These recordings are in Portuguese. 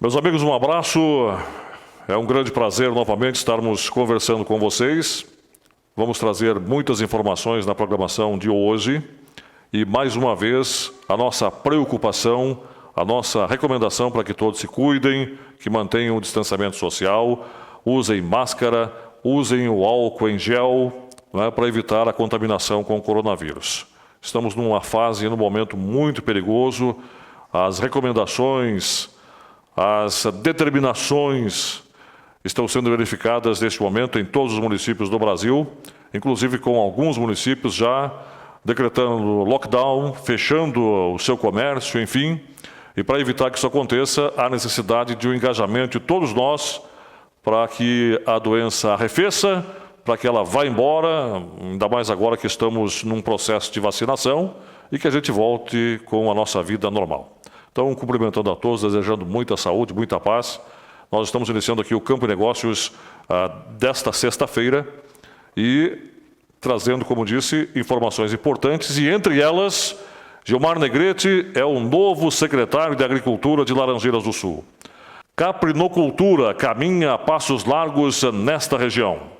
Meus amigos, um abraço. É um grande prazer novamente estarmos conversando com vocês. Vamos trazer muitas informações na programação de hoje. E, mais uma vez, a nossa preocupação, a nossa recomendação para que todos se cuidem, que mantenham o distanciamento social, usem máscara, usem o álcool em gel, para evitar a contaminação com o coronavírus. Estamos numa fase, num momento muito perigoso. As recomendações, as determinações estão sendo verificadas neste momento em todos os municípios do Brasil, inclusive com alguns municípios já decretando lockdown, fechando o seu comércio, enfim. E para evitar que isso aconteça, há necessidade de um engajamento de todos nós para que a doença arrefeça, para que ela vá embora, ainda mais agora que estamos num processo de vacinação e que a gente volte com a nossa vida normal. Então, cumprimentando a todos, desejando muita saúde, muita paz. Nós estamos iniciando aqui o Campo Negócios desta sexta-feira e trazendo, como disse, informações importantes e, entre elas, Gilmar Negrete é o novo secretário de Agricultura de Laranjeiras do Sul. Caprinocultura caminha a passos largos nesta região.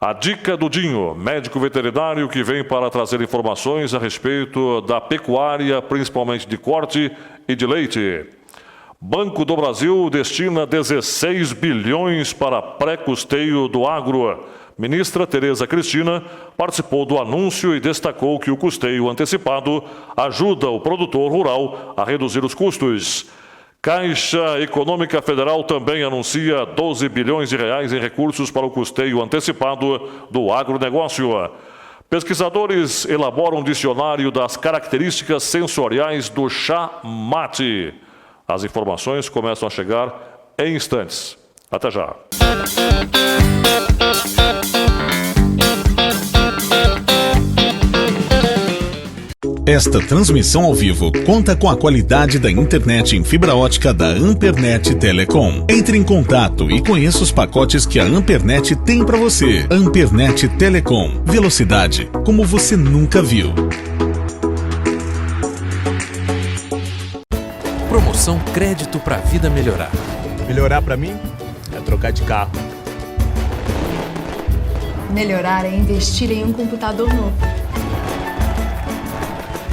A dica do Dinho, médico veterinário que vem para trazer informações a respeito da pecuária, principalmente de corte e de leite. Banco do Brasil destina 16 bilhões para pré-custeio do agro. Ministra Tereza Cristina participou do anúncio e destacou que o custeio antecipado ajuda o produtor rural a reduzir os custos. Caixa Econômica Federal também anuncia 12 bilhões de reais em recursos para o custeio antecipado do agronegócio. Pesquisadores elaboram um dicionário das características sensoriais do chá mate. As informações começam a chegar em instantes. Até já. Esta transmissão ao vivo conta com a qualidade da internet em fibra ótica da Ampernet Telecom. Entre em contato e conheça os pacotes que a Ampernet tem para você. Ampernet Telecom. Velocidade como você nunca viu. Promoção Crédito para a Vida Melhorar. Melhorar para mim é trocar de carro. Melhorar é investir em um computador novo.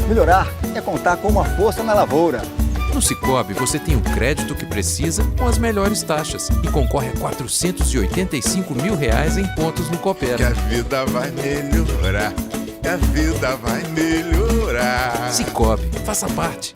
Melhorar é contar com uma força na lavoura. No Sicoob, você tem o crédito que precisa com as melhores taxas e concorre a R$485 mil em pontos no Coopera. Que a vida vai melhorar, que a vida vai melhorar. Sicoob, faça parte.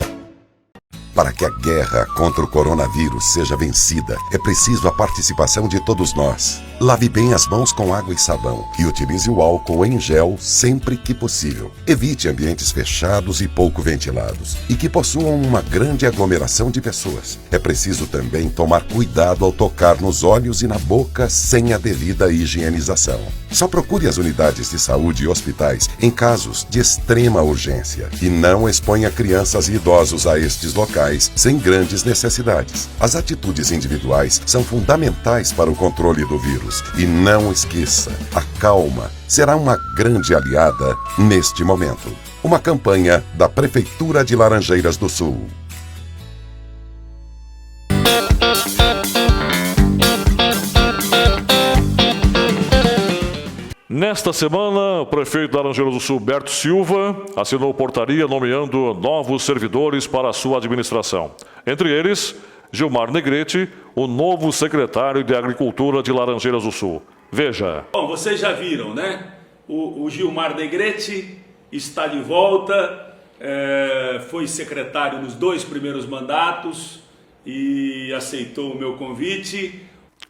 Para que a guerra contra o coronavírus seja vencida, é preciso a participação de todos nós. Lave bem as mãos com água e sabão e utilize o álcool em gel sempre que possível. Evite ambientes fechados e pouco ventilados e que possuam uma grande aglomeração de pessoas. É preciso também tomar cuidado ao tocar nos olhos e na boca sem a devida higienização. Só procure as unidades de saúde e hospitais em casos de extrema urgência e não exponha crianças e idosos a estes locais sem grandes necessidades. As atitudes individuais são fundamentais para o controle do vírus. E não esqueça, a calma será uma grande aliada neste momento. Uma campanha da Prefeitura de Laranjeiras do Sul. Nesta semana, o prefeito de Laranjeiras do Sul, Berto Silva, assinou portaria nomeando novos servidores para a sua administração. Entre eles, Gilmar Negrete, o novo secretário de Agricultura de Laranjeiras do Sul. Veja. Bom, vocês já viram, né? O Gilmar Negrete está de volta, foi secretário nos 2 primeiros mandatos e aceitou o meu convite.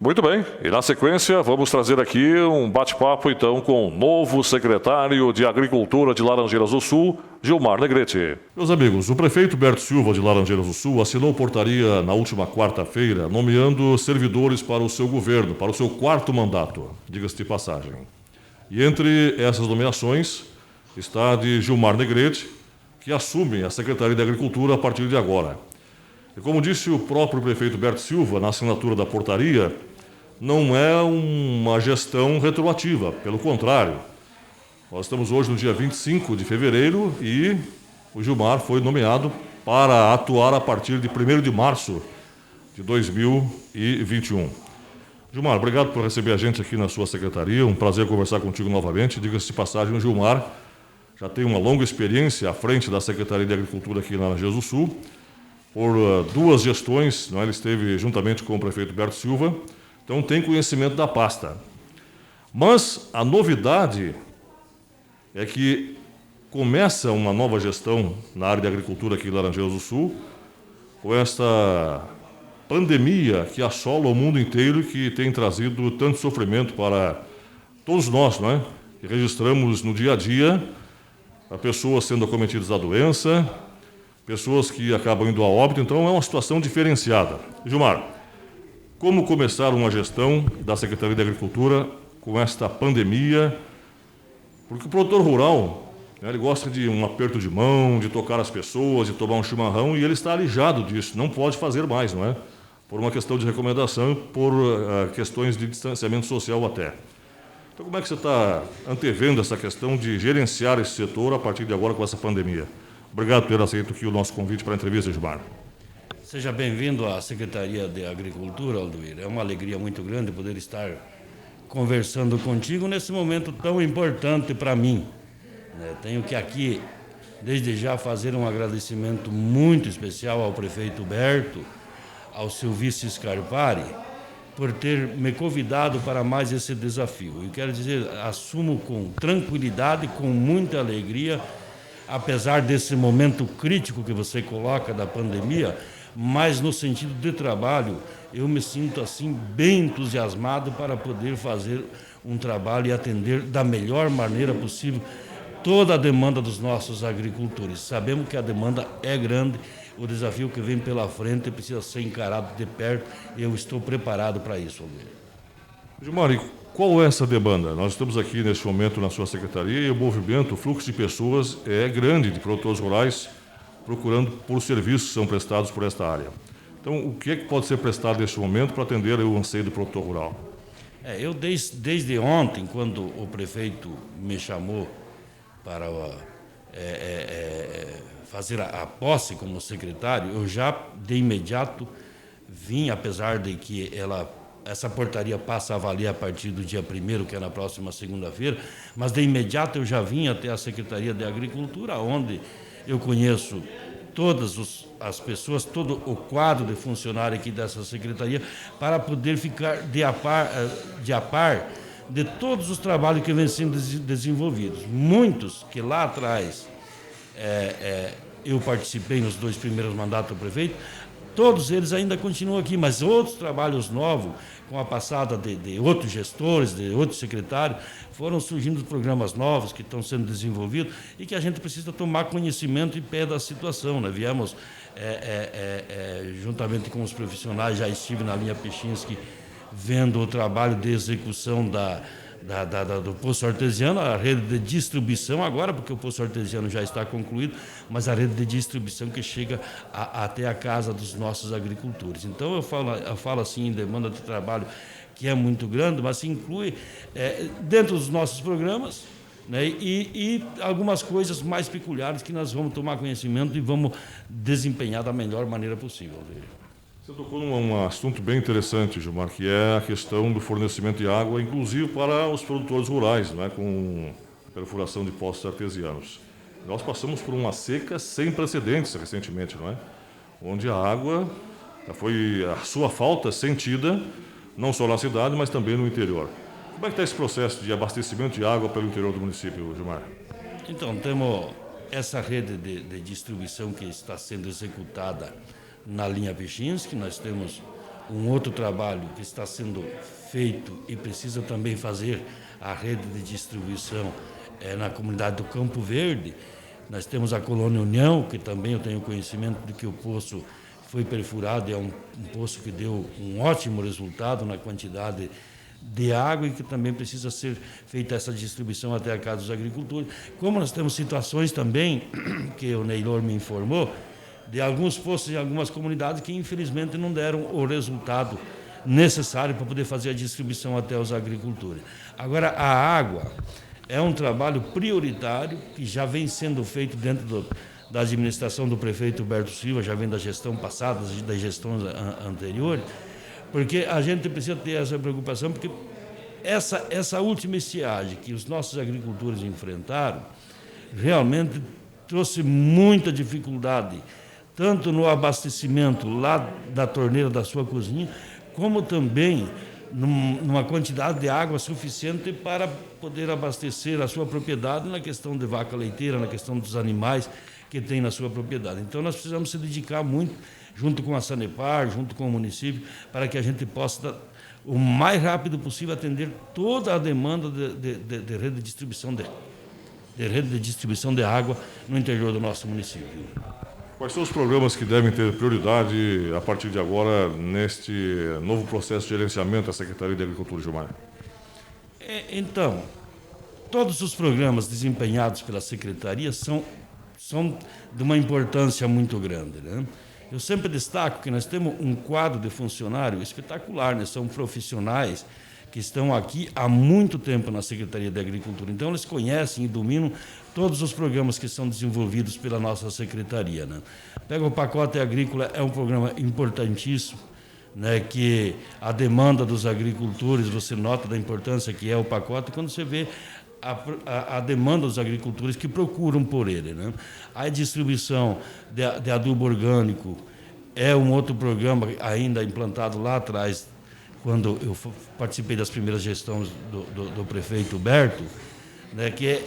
Muito bem, e na sequência vamos trazer aqui um bate-papo então com o novo secretário de Agricultura de Laranjeiras do Sul, Gilmar Negrete. Meus amigos, o prefeito Berto Silva de Laranjeiras do Sul assinou portaria na última quarta-feira nomeando servidores para o seu governo, para o seu 4º mandato, diga-se de passagem. E entre essas nomeações está a de Gilmar Negrete, que assume a Secretaria de Agricultura a partir de agora. E como disse o próprio prefeito Berto Silva na assinatura da portaria, não é uma gestão retroativa, pelo contrário. Nós estamos hoje no dia 25 de fevereiro e o Gilmar foi nomeado para atuar a partir de 1º de março de de 2021. Gilmar, obrigado por receber a gente aqui na sua secretaria. Um prazer conversar contigo novamente. Diga-se de passagem, o Gilmar já tem uma longa experiência à frente da Secretaria de Agricultura aqui na Laranjeiras do Sul. Por 2 gestões, ele esteve juntamente com o prefeito Berto Silva, então tem conhecimento da pasta. Mas a novidade é que começa uma nova gestão na área de agricultura aqui em Laranjeiras do Sul, com esta pandemia que assola o mundo inteiro e que tem trazido tanto sofrimento para todos nós, que registramos no dia a dia pessoas sendo acometidas da doença, pessoas que acabam indo a óbito, então é uma situação diferenciada. Gilmar, como começar uma gestão da Secretaria de Agricultura com esta pandemia? Porque o produtor rural, ele gosta de um aperto de mão, de tocar as pessoas, de tomar um chimarrão, e ele está alijado disso, não pode fazer mais, por uma questão de recomendação, por questões de distanciamento social até. Então, como é que você está antevendo essa questão de gerenciar esse setor a partir de agora com essa pandemia? Obrigado por ter aceito aqui o nosso convite para a entrevista, Gilmar. Seja bem-vindo à Secretaria de Agricultura, Aldoir. É uma alegria muito grande poder estar conversando contigo nesse momento tão importante para mim. Tenho que aqui, desde já, fazer um agradecimento muito especial ao prefeito Berto, ao seu vice Scarpari, por ter me convidado para mais esse desafio. Eu quero dizer, assumo com tranquilidade, com muita alegria, apesar desse momento crítico que você coloca da pandemia, mas no sentido de trabalho, eu me sinto assim bem entusiasmado para poder fazer um trabalho e atender da melhor maneira possível toda a demanda dos nossos agricultores. Sabemos que a demanda é grande, o desafio que vem pela frente precisa ser encarado de perto e eu estou preparado para isso. Gilmar, qual é essa demanda? Nós estamos aqui neste momento na sua secretaria e o movimento, o fluxo de pessoas é grande, de produtores rurais procurando por serviços que são prestados por esta área. Então, o que é que pode ser prestado neste momento para atender o anseio do produtor rural? Eu desde ontem, quando o prefeito me chamou para fazer a posse como secretário, eu já de imediato vim, apesar de que essa portaria passa a valer a partir do dia 1º, que é na próxima segunda-feira, mas de imediato eu já vim até a Secretaria de Agricultura, onde eu conheço todas as pessoas, todo o quadro de funcionário aqui dessa secretaria, para poder ficar de a par de todos os trabalhos que vêm sendo desenvolvidos. Muitos que lá atrás eu participei nos 2 primeiros mandatos do prefeito, todos eles ainda continuam aqui, mas outros trabalhos novos, com a passada de outros gestores, de outros secretários, foram surgindo programas novos que estão sendo desenvolvidos e que a gente precisa tomar conhecimento e pé da situação. Viemos, juntamente com os profissionais, já estive na linha Pechinski, vendo o trabalho de execução do poço artesiano, a rede de distribuição agora, porque o poço artesiano já está concluído, mas a rede de distribuição que chega até a casa dos nossos agricultores. Então, eu falo assim em demanda de trabalho que é muito grande, mas se inclui dentro dos nossos programas, e algumas coisas mais peculiares que nós vamos tomar conhecimento e vamos desempenhar da melhor maneira possível. Você tocou num assunto bem interessante, Gilmar, que é a questão do fornecimento de água, inclusive para os produtores rurais, com perfuração de poços artesianos. Nós passamos por uma seca sem precedentes recentemente, onde a água foi a sua falta sentida, não só na cidade, mas também no interior. Como é que está esse processo de abastecimento de água pelo interior do município, Gilmar? Então, temos essa rede de distribuição que está sendo executada na linha Pechinski. Nós temos um outro trabalho que está sendo feito e precisa também fazer a rede de distribuição na comunidade do Campo Verde. Nós temos a Colônia União, que também eu tenho conhecimento de que o poço foi perfurado, é um poço que deu um ótimo resultado na quantidade de água e que também precisa ser feita essa distribuição até a casa dos agricultores. Como nós temos situações também, que o Neylor me informou, de alguns postos em algumas comunidades que infelizmente não deram o resultado necessário para poder fazer a distribuição até os agricultores. Agora, a água é um trabalho prioritário que já vem sendo feito dentro da administração do prefeito Huberto Silva, já vem da gestão passada, das gestões anteriores, porque a gente precisa ter essa preocupação, porque essa última estiagem que os nossos agricultores enfrentaram realmente trouxe muita dificuldade, tanto no abastecimento lá da torneira da sua cozinha, como também numa quantidade de água suficiente para poder abastecer a sua propriedade na questão de vaca leiteira, na questão dos animais que tem na sua propriedade. Então, nós precisamos se dedicar muito, junto com a Sanepar, junto com o município, para que a gente possa, o mais rápido possível, atender toda a demanda de rede de distribuição de água no interior do nosso município. Quais são os programas que devem ter prioridade a partir de agora neste novo processo de gerenciamento da Secretaria de Agricultura, Gilmar? Então, todos os programas desempenhados pela Secretaria são de uma importância muito grande, né? Eu sempre destaco que nós temos um quadro de funcionário espetacular, né? São profissionais que estão aqui há muito tempo na Secretaria de Agricultura. Então, eles conhecem e dominam todos os programas que são desenvolvidos pela nossa Secretaria, né? Pega o Pacote Agrícola, é um programa importantíssimo, né, que a demanda dos agricultores, você nota da importância que é o pacote, quando você vê a demanda dos agricultores que procuram por ele, né? A distribuição de adubo orgânico é um outro programa ainda implantado lá atrás, quando eu participei das primeiras gestões do prefeito Huberto, né, que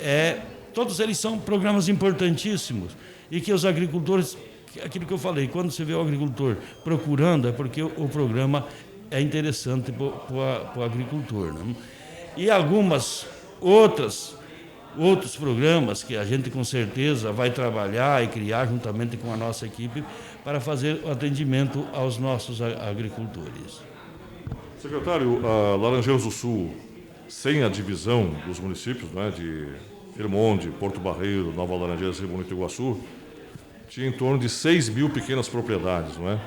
todos eles são programas importantíssimos e que os agricultores, aquilo que eu falei, quando você vê o agricultor procurando, é porque o programa é interessante para o agricultor, né? E algumas outros programas que a gente com certeza vai trabalhar e criar juntamente com a nossa equipe para fazer o atendimento aos nossos agricultores. Secretário, Laranjeiras do Sul, sem a divisão dos municípios, né, de Irmonde, Porto Barreiro, Nova Laranjeiras e Bonito Iguaçu, tinha em torno de 6 mil pequenas propriedades, não é?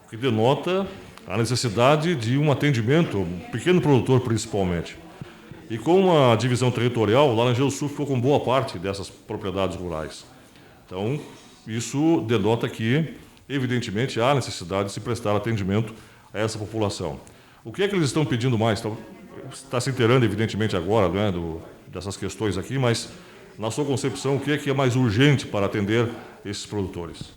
O que denota a necessidade de um atendimento, um pequeno produtor principalmente. E com a divisão territorial, o Laranjeiras do Sul ficou com boa parte dessas propriedades rurais. Então, isso denota que, evidentemente, há necessidade de se prestar atendimento a essa população. O que é que eles estão pedindo mais? Está se inteirando, evidentemente, agora, né, dessas questões aqui, mas, na sua concepção, o que é mais urgente para atender esses produtores?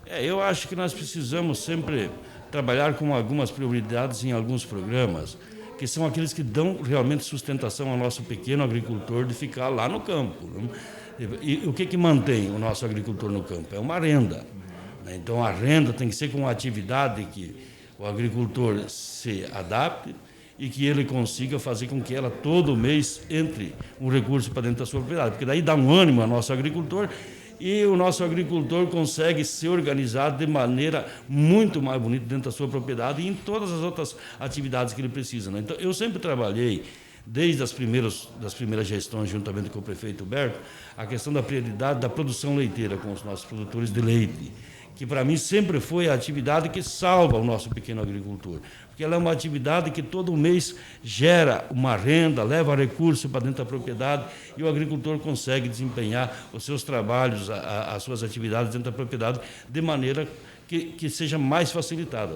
Eu acho que nós precisamos sempre trabalhar com algumas prioridades em alguns programas, que são aqueles que dão realmente sustentação ao nosso pequeno agricultor de ficar lá no campo, né? E o que mantém o nosso agricultor no campo? É uma renda, né? Então, a renda tem que ser com uma atividade que o agricultor se adapte e que ele consiga fazer com que ela todo mês entre um recurso para dentro da sua propriedade, porque daí dá um ânimo ao nosso agricultor e o nosso agricultor consegue se organizar de maneira muito mais bonita dentro da sua propriedade e em todas as outras atividades que ele precisa, né? Então, eu sempre trabalhei, desde das primeiras gestões, juntamente com o prefeito Huberto, a questão da prioridade da produção leiteira com os nossos produtores de leite, que para mim sempre foi a atividade que salva o nosso pequeno agricultor, porque ela é uma atividade que todo mês gera uma renda, leva recurso para dentro da propriedade e o agricultor consegue desempenhar os seus trabalhos, as suas atividades dentro da propriedade de maneira que seja mais facilitada.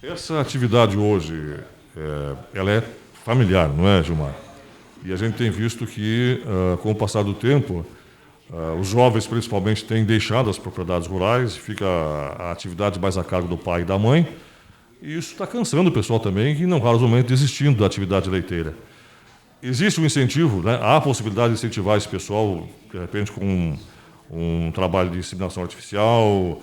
Essa atividade hoje, ela é familiar, não é, Gilmar? E a gente tem visto que, com o passar do tempo, os jovens, principalmente, têm deixado as propriedades rurais, fica a atividade mais a cargo do pai e da mãe, e isso está cansando o pessoal também, e, não raros momentos, desistindo da atividade leiteira. Existe um incentivo, né? Há a possibilidade de incentivar esse pessoal, de repente, com um trabalho de inseminação artificial.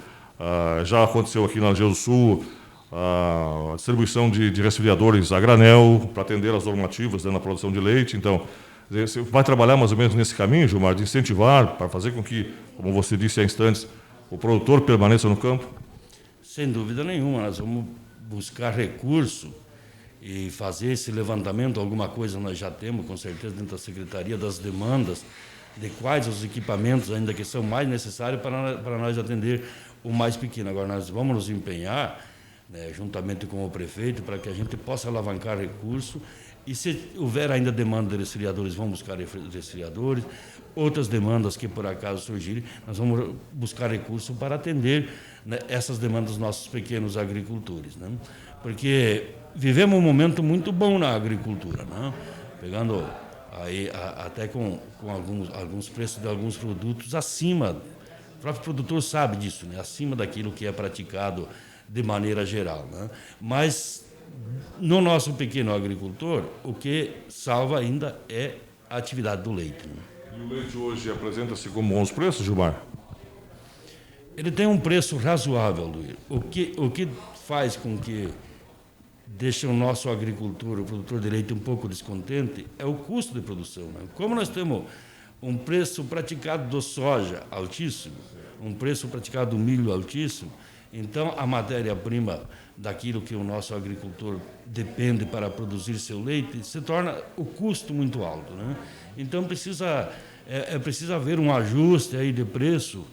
Já aconteceu aqui na Laranjeiras do Sul a distribuição de resfriadores a granel para atender às normativas, né, na produção de leite. Então, você vai trabalhar mais ou menos nesse caminho, Gilmar, de incentivar, para fazer com que, como você disse há instantes, o produtor permaneça no campo? Sem dúvida nenhuma, nós vamos buscar recurso e fazer esse levantamento. Alguma coisa nós já temos, com certeza, dentro da Secretaria, das demandas, de quais os equipamentos ainda que são mais necessários para nós atender o mais pequeno. Agora, nós vamos nos empenhar, né, juntamente com o prefeito, para que a gente possa alavancar recurso E se houver ainda demanda de resfriadores, vamos buscar resfriadores. Outras demandas que por acaso surgirem, nós vamos buscar recursos para atender, né, essas demandas dos nossos pequenos agricultores, né? Porque vivemos um momento muito bom na agricultura, né? Pegando aí até com alguns preços de alguns produtos acima, o próprio produtor sabe disso, né? Acima daquilo que é praticado de maneira geral, né? Mas no nosso pequeno agricultor, o que salva ainda é a atividade do leite, né? E o leite hoje apresenta-se como bons preços, Gilmar? Ele tem um preço razoável, Luiz. O que faz com que deixe o nosso agricultor, o produtor de leite, um pouco descontente é o custo de produção, né? Como nós temos um preço praticado do soja altíssimo, um preço praticado do milho altíssimo, então a matéria-prima daquilo que o nosso agricultor depende para produzir seu leite se torna o custo muito alto, né? Então precisa haver um ajuste aí de preço,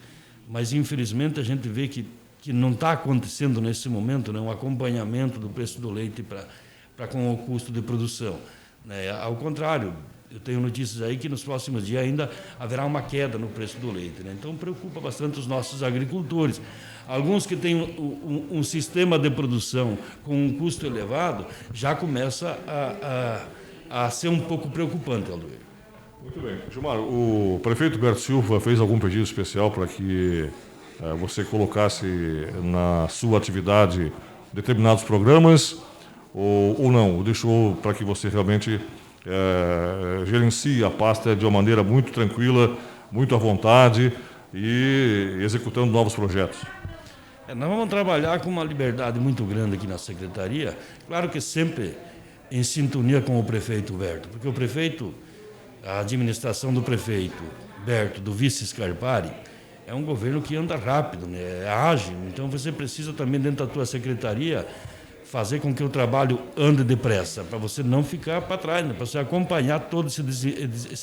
mas infelizmente a gente vê que não está acontecendo nesse momento, né, um acompanhamento do preço do leite para com o custo de produção, né? Ao contrário, eu tenho notícias aí que nos próximos dias ainda haverá uma queda no preço do leite, né? Então preocupa bastante os nossos agricultores. Alguns que têm um sistema de produção com um custo elevado já começa a ser um pouco preocupante, Aldoir. Muito bem. Gilmar, o prefeito Berto Silva fez algum pedido especial para que você colocasse na sua atividade determinados programas ou não? Deixou para que você realmente gerencie a pasta de uma maneira muito tranquila, muito à vontade e executando novos projetos? Nós vamos trabalhar com uma liberdade muito grande aqui na Secretaria, claro que sempre em sintonia com o prefeito Berto, porque o prefeito, a administração do prefeito Berto, do vice Scarpari, é um governo que anda rápido, né? É ágil, então você precisa também dentro da tua secretaria fazer com que o trabalho ande depressa, para você não ficar para trás, né? Para você acompanhar todo esse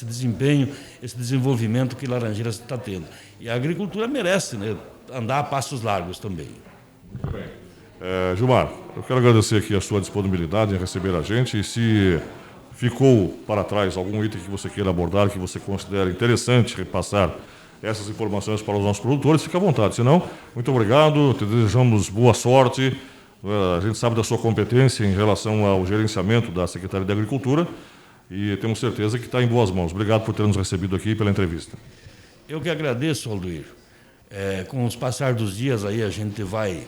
desempenho, esse desenvolvimento que Laranjeiras está tendo. E a agricultura merece, né, andar a passos largos também. Muito bem. Gilmar, eu quero agradecer aqui a sua disponibilidade em receber a gente e se ficou para trás algum item que você queira abordar, que você considera interessante repassar essas informações para os nossos produtores, fique à vontade. Se não, muito obrigado, te desejamos boa sorte. A gente sabe da sua competência em relação ao gerenciamento da Secretaria de Agricultura e temos certeza que está em boas mãos. Obrigado por ter nos recebido aqui pela entrevista. Eu que agradeço, Aldoir. Com os passar dos dias aí a gente vai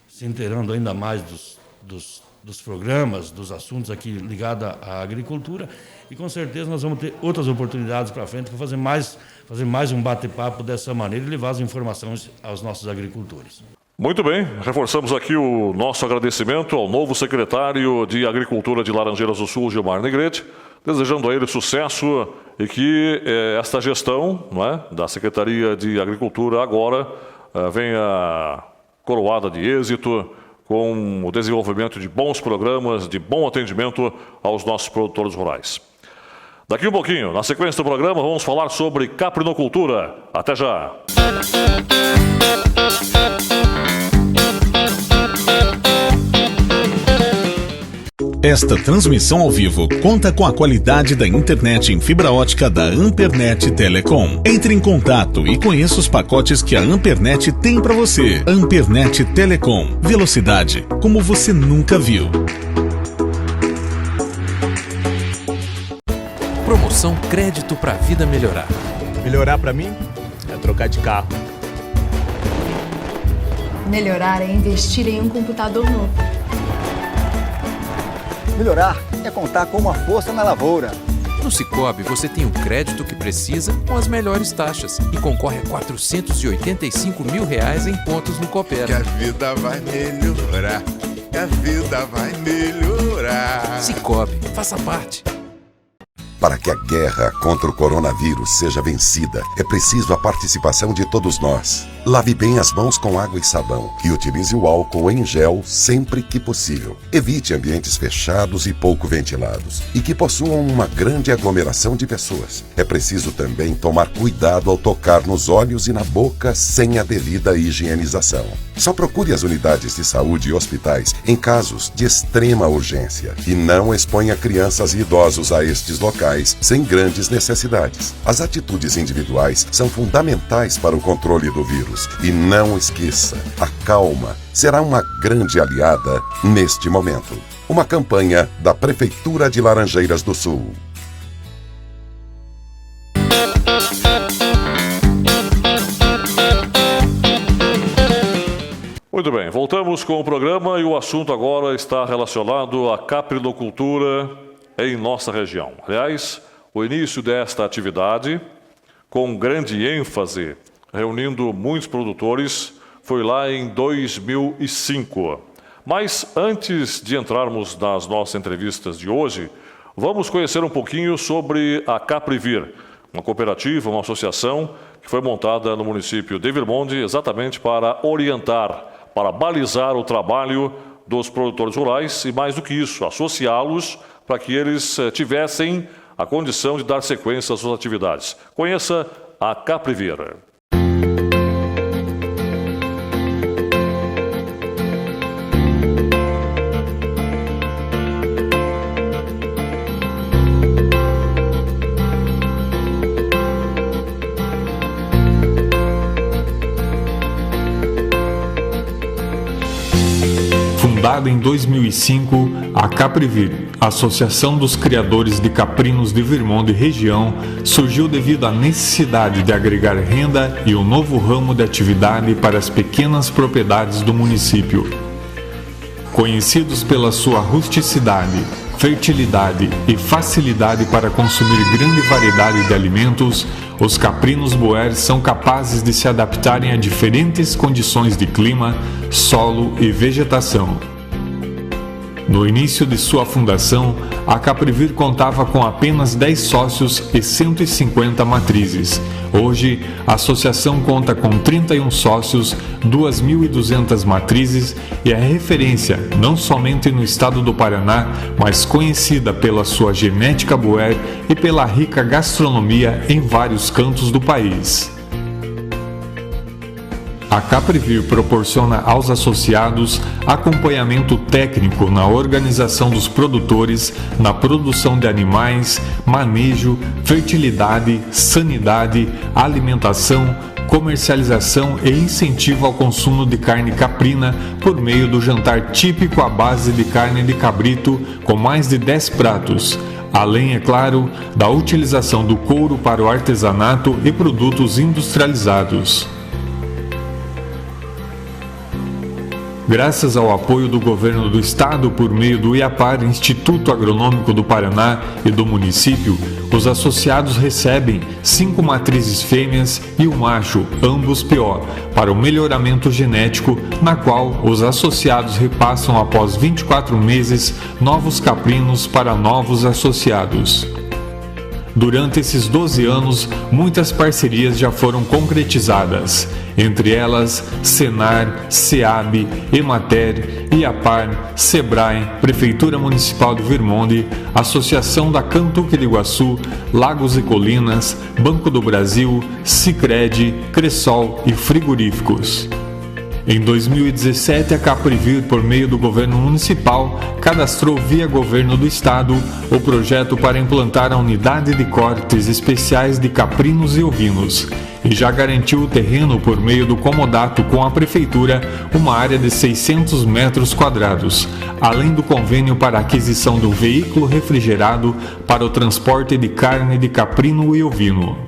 se inteirando ainda mais dos programas, dos assuntos aqui ligados à agricultura e com certeza nós vamos ter outras oportunidades para frente para fazer mais um bate-papo dessa maneira e levar as informações aos nossos agricultores. Muito bem, reforçamos aqui o nosso agradecimento ao novo secretário de Agricultura de Laranjeiras do Sul, Gilmar Negrete, desejando a ele sucesso e que esta gestão, não é, da Secretaria de Agricultura agora venha coroada de êxito, com o desenvolvimento de bons programas, de bom atendimento aos nossos produtores rurais. Daqui um pouquinho, na sequência do programa, vamos falar sobre caprinocultura. Até já! Esta transmissão ao vivo conta com a qualidade da internet em fibra ótica da Ampernet Telecom. Entre em contato e conheça os pacotes que a Ampernet tem para você. Ampernet Telecom. Velocidade como você nunca viu. Promoção Crédito para a Vida Melhorar. Melhorar para mim é trocar de carro. Melhorar é investir em um computador novo. Melhorar é contar com uma força na lavoura. No Sicoob, você tem o crédito que precisa com as melhores taxas e concorre a R$485 mil em pontos no Coopera. Que a vida vai melhorar, que a vida vai melhorar. Sicoob, faça parte. Para que a guerra contra o coronavírus seja vencida, é preciso a participação de todos nós. Lave bem as mãos com água e sabão e utilize o álcool em gel sempre que possível. Evite ambientes fechados e pouco ventilados e que possuam uma grande aglomeração de pessoas. É preciso também tomar cuidado ao tocar nos olhos e na boca sem a devida higienização. Só procure as unidades de saúde e hospitais em casos de extrema urgência e não exponha crianças e idosos a estes locais sem grandes necessidades. As atitudes individuais são fundamentais para o controle do vírus. E não esqueça, a calma será uma grande aliada neste momento. Uma campanha da Prefeitura de Laranjeiras do Sul. Muito bem, voltamos com o programa e o assunto agora está relacionado à caprinocultura em nossa região. Aliás, o início desta atividade, com grande ênfase, reunindo muitos produtores, foi lá em 2005. Mas antes de entrarmos nas nossas entrevistas de hoje, vamos conhecer um pouquinho sobre a Caprivir, uma cooperativa, uma associação que foi montada no município de Virmonde exatamente para orientar, para balizar o trabalho dos produtores rurais e, mais do que isso, associá-los para que eles tivessem a condição de dar sequência às suas atividades. Conheça a Caprivir. Fundada em 2005, a Caprivir, Associação dos Criadores de Caprinos de Virmonde e região, surgiu devido à necessidade de agregar renda e um novo ramo de atividade para as pequenas propriedades do município. Conhecidos pela sua rusticidade, fertilidade e facilidade para consumir grande variedade de alimentos, os caprinos boer são capazes de se adaptarem a diferentes condições de clima, solo e vegetação. No início de sua fundação, a Caprivir contava com apenas 10 sócios e 150 matrizes. Hoje, a associação conta com 31 sócios, 2.200 matrizes e é referência não somente no estado do Paraná, mas conhecida pela sua genética boer e pela rica gastronomia em vários cantos do país. A Caprivir proporciona aos associados acompanhamento técnico na organização dos produtores, na produção de animais, manejo, fertilidade, sanidade, alimentação, comercialização e incentivo ao consumo de carne caprina por meio do jantar típico à base de carne de cabrito com mais de 10 pratos. Além, é claro, da utilização do couro para o artesanato e produtos industrializados. Graças ao apoio do Governo do Estado por meio do IAPAR, Instituto Agronômico do Paraná, e do município, os associados recebem 5 matrizes fêmeas e um macho, ambos PO, para o melhoramento genético, na qual os associados repassam após 24 meses novos caprinos para novos associados. Durante esses 12 anos, muitas parcerias já foram concretizadas, entre elas Senar, SEAB, Emater, IAPAR, SEBRAE, Prefeitura Municipal de Virmonde, Associação da Cantuque de Iguaçu, Lagos e Colinas, Banco do Brasil, Sicredi, Cressol e Frigoríficos. Em 2017, a Caprivir, por meio do governo municipal, cadastrou via governo do estado o projeto para implantar a unidade de cortes especiais de caprinos e ovinos e já garantiu o terreno por meio do comodato com a prefeitura, uma área de 600 metros quadrados, além do convênio para a aquisição de um veículo refrigerado para o transporte de carne de caprino e ovino.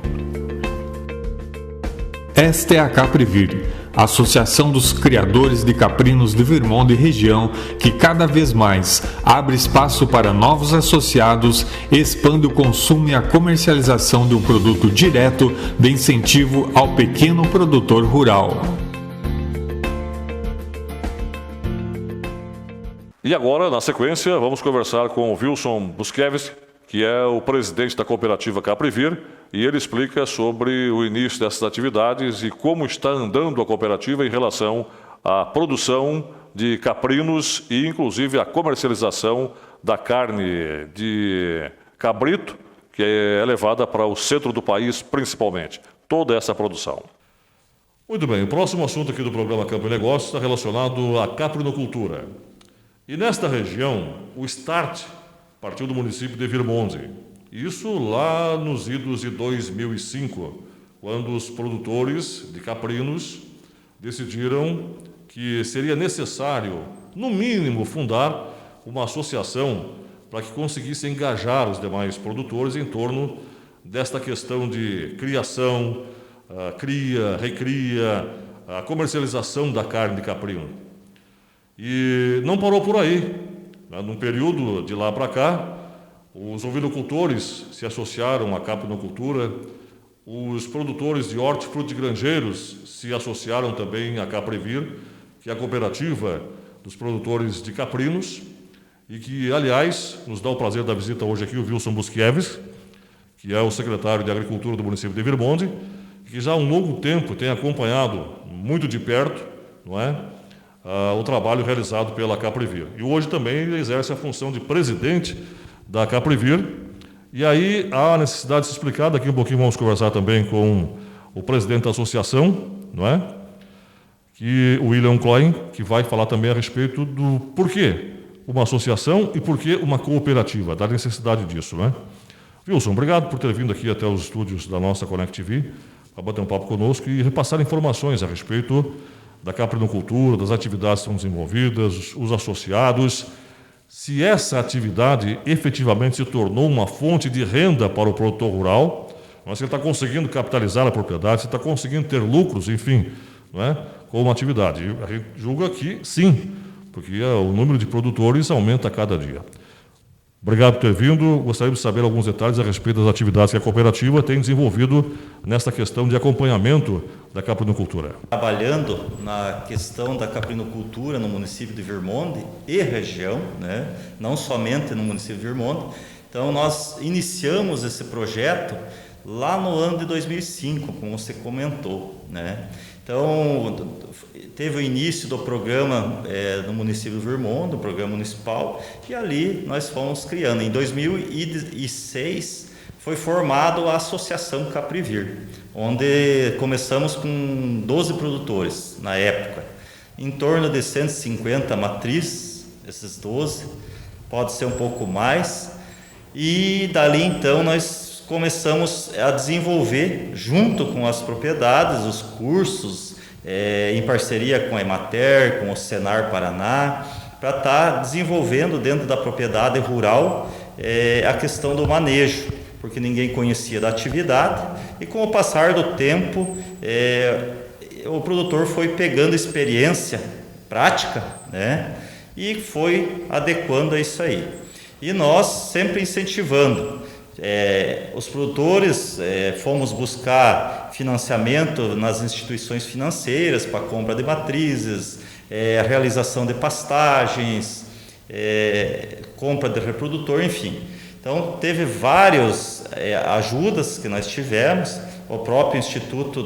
Esta é a Caprivir, Associação dos Criadores de Caprinos de Virmonde e região, que cada vez mais abre espaço para novos associados e expande o consumo e a comercialização de um produto direto de incentivo ao pequeno produtor rural. E agora, na sequência, vamos conversar com o Wilson Busquevski, que é o presidente da cooperativa Caprivir, e ele explica sobre o início dessas atividades e como está andando a cooperativa em relação à produção de caprinos e, inclusive, a comercialização da carne de cabrito, que é levada para o centro do país, principalmente. Toda essa produção. Muito bem, o próximo assunto aqui do programa Campo e Negócios está relacionado à caprinocultura. E nesta região, o start partiu do município de Virmonte. Isso lá nos idos de 2005, quando os produtores de caprinos decidiram que seria necessário, no mínimo, fundar uma associação para que conseguisse engajar os demais produtores em torno desta questão de criação, cria, recria, a comercialização da carne de caprino. E não parou por aí. Num período de lá para cá, os ovinocultores se associaram à caprinocultura, os produtores de hortifrutigranjeiros se associaram também à Caprivir, que é a cooperativa dos produtores de caprinos, e que, aliás, nos dá o prazer da visita hoje aqui o Wilson Buskiewicz, que é o secretário de Agricultura do município de Virmonte, que já há um longo tempo tem acompanhado muito de perto, não é, o trabalho realizado pela Caprivir. E hoje também ele exerce a função de presidente da Caprivir. E aí há necessidade de se explicar, daqui um pouquinho vamos conversar também com o presidente da associação, não é? Que o William Klein, que vai falar também a respeito do porquê uma associação e porquê uma cooperativa, da necessidade disso, né? Wilson, obrigado por ter vindo aqui até os estúdios da nossa Connect TV para bater um papo conosco e repassar informações a respeito da caprinocultura, das atividades que são desenvolvidas, os associados, se essa atividade efetivamente se tornou uma fonte de renda para o produtor rural, mas se ele está conseguindo capitalizar a propriedade, se está conseguindo ter lucros, enfim, não é, com uma atividade. E a gente julga que sim, porque o número de produtores aumenta a cada dia. Obrigado por ter vindo. Gostaria de saber alguns detalhes a respeito das atividades que a cooperativa tem desenvolvido nesta questão de acompanhamento da caprinocultura. Trabalhando na questão da caprinocultura no município de Virmonte e região, né? Não somente no município de Virmonte. Então, nós iniciamos esse projeto lá no ano de 2005, como você comentou, né? Então, teve o início do programa no município de Virmonte, do programa municipal, e ali nós fomos criando. Em 2006, foi formada a Associação Caprivir, onde começamos com 12 produtores na época, em torno de 150 matrizes, esses 12, pode ser um pouco mais, e dali então nós começamos a desenvolver, junto com as propriedades, os cursos, em parceria com a Emater, com o Senar Paraná, para estar desenvolvendo dentro da propriedade rural a questão do manejo, porque ninguém conhecia da atividade, e com o passar do tempo, o produtor foi pegando experiência prática, né, e foi adequando a isso aí. E nós sempre incentivando. Os produtores fomos buscar financiamento nas instituições financeiras para compra de matrizes, a realização de pastagens, compra de reprodutor, enfim. Então, teve várias ajudas que nós tivemos, o próprio Instituto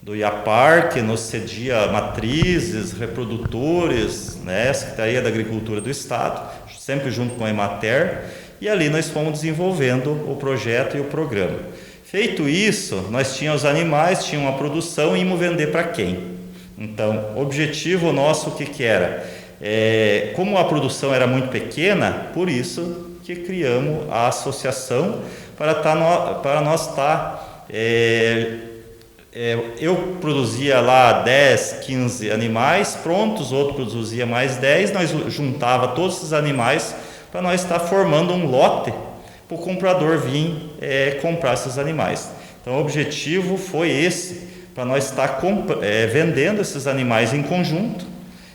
do IAPAR, que nos cedia matrizes, reprodutores, né, a Secretaria da Agricultura do Estado, sempre junto com a Emater, e ali nós fomos desenvolvendo o projeto e o programa. Feito isso, nós tínhamos os animais, tínhamos a produção e íamos vender para quem? Então, o objetivo nosso, o que era? Como a produção era muito pequena, por isso que criamos a associação para nós estar... eu produzia lá 10, 15 animais prontos, outro produzia mais 10, nós juntava todos esses animais para nós estar formando um lote para o comprador vir comprar esses animais. Então, o objetivo foi esse, para nós estar vendendo esses animais em conjunto,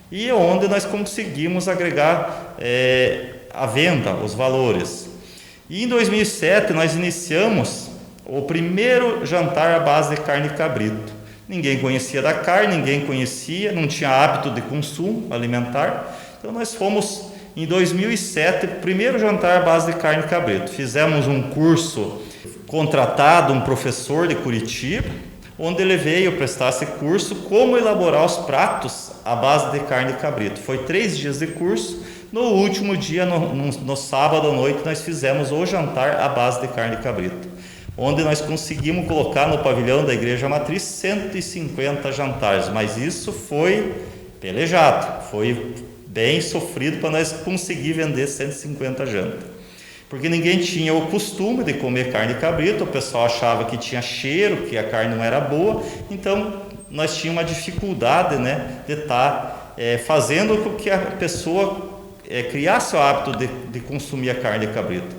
e onde nós conseguimos agregar a venda, os valores. E em 2007 nós iniciamos o primeiro jantar à base de carne de cabrito. Ninguém conhecia da carne, ninguém conhecia, não tinha hábito de consumo alimentar. Então nós fomos em 2007, o primeiro jantar à base de carne de cabrito. Fizemos um curso contratado, um professor de Curitiba, onde ele veio prestar esse curso, como elaborar os pratos à base de carne de cabrito. Foi 3 dias de curso. No último dia, no sábado à noite, nós fizemos o jantar à base de carne de cabrito, onde nós conseguimos colocar no pavilhão da Igreja Matriz 150 jantares, mas isso foi pelejado, foi bem sofrido para nós conseguir vender 150 jantas, porque ninguém tinha o costume de comer carne de cabrito, o pessoal achava que tinha cheiro, que a carne não era boa, então nós tínhamos uma dificuldade, né, de estar fazendo com que a pessoa criasse o hábito de consumir a carne de cabrito.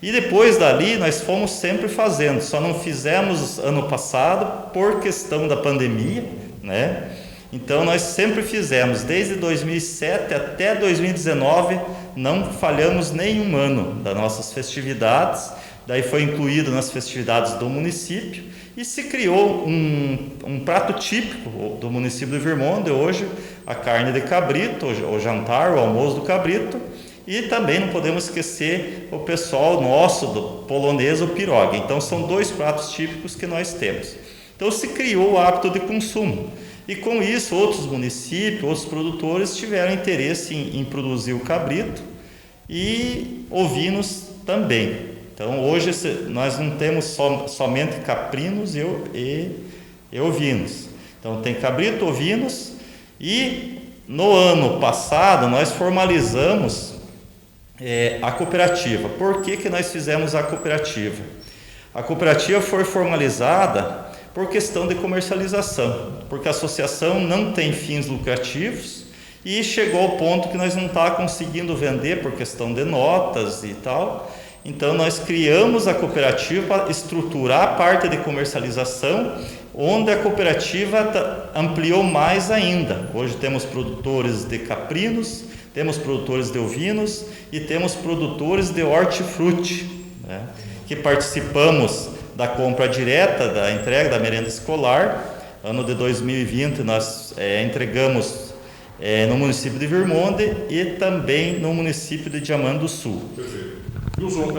E depois dali nós fomos sempre fazendo, só não fizemos ano passado por questão da pandemia, né? Então nós sempre fizemos, desde 2007 até 2019, não falhamos nenhum ano das nossas festividades, daí foi incluído nas festividades do município e se criou um prato típico do município de Virmonde, hoje a carne de cabrito, o jantar, o almoço do cabrito. E também não podemos esquecer o pessoal nosso, do polonês, o pirogue. Então são 2 pratos típicos que nós temos. Então se criou o hábito de consumo. E com isso outros municípios, outros produtores tiveram interesse em produzir o cabrito e ovinos também. Então hoje nós não temos somente caprinos e ovinos. Então tem cabrito, ovinos, e no ano passado nós formalizamos a cooperativa. Por que nós fizemos a cooperativa? A cooperativa foi formalizada por questão de comercialização, porque a associação não tem fins lucrativos e chegou ao ponto que nós não estávamos conseguindo vender por questão de notas e tal. Então nós criamos a cooperativa para estruturar a parte de comercialização, onde a cooperativa ampliou mais ainda. Hoje temos produtores de caprinos, temos produtores de ovinos e temos produtores de hortifruti, né, que participamos da compra direta, da entrega da merenda escolar. Ano de 2020 nós entregamos no município de Virmonde e também no município de Diamant do Sul. Wilson,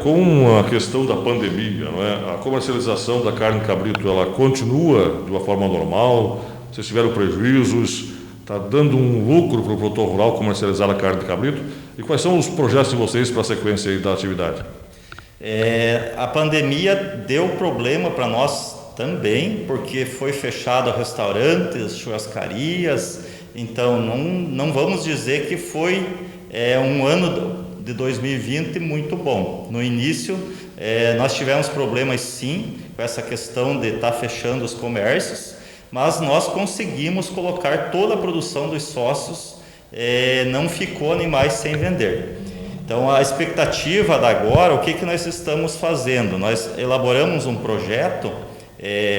com a questão da pandemia, não é? A comercialização da carne de cabrito, ela continua de uma forma normal? Vocês tiveram prejuízos? Está dando um lucro para o produtor rural comercializar a carne de cabrito? E quais são os projetos de vocês para a sequência aí da atividade? A pandemia deu problema para nós também, porque foi fechado restaurantes, churrascarias. Então não vamos dizer que foi um ano de 2020 muito bom. No início nós tivemos problemas sim com essa questão de estar fechando os comércios, mas nós conseguimos colocar toda a produção dos sócios, não ficou animais sem vender. Então a expectativa da agora, o que nós estamos fazendo? Nós elaboramos um projeto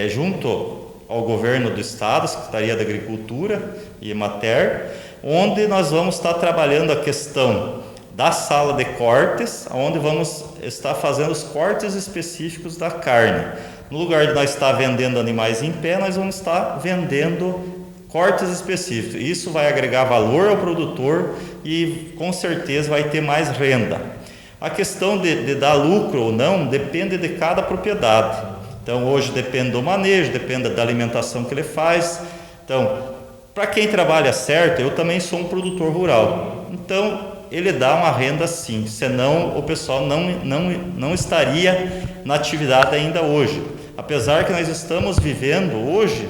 junto ao governo do estado, Secretaria da Agricultura e Emater, onde nós vamos estar trabalhando a questão da sala de cortes, onde vamos estar fazendo os cortes específicos da carne. No lugar de nós estar vendendo animais em pé, nós vamos estar vendendo cortes específicos. Isso vai agregar valor ao produtor e com certeza vai ter mais renda. A questão de dar lucro ou não depende de cada propriedade. Então hoje depende do manejo, depende da alimentação que ele faz. Então, para quem trabalha certo, eu também sou um produtor rural. Então ele dá uma renda sim, senão o pessoal não estaria na atividade ainda hoje. Apesar que nós estamos vivendo hoje,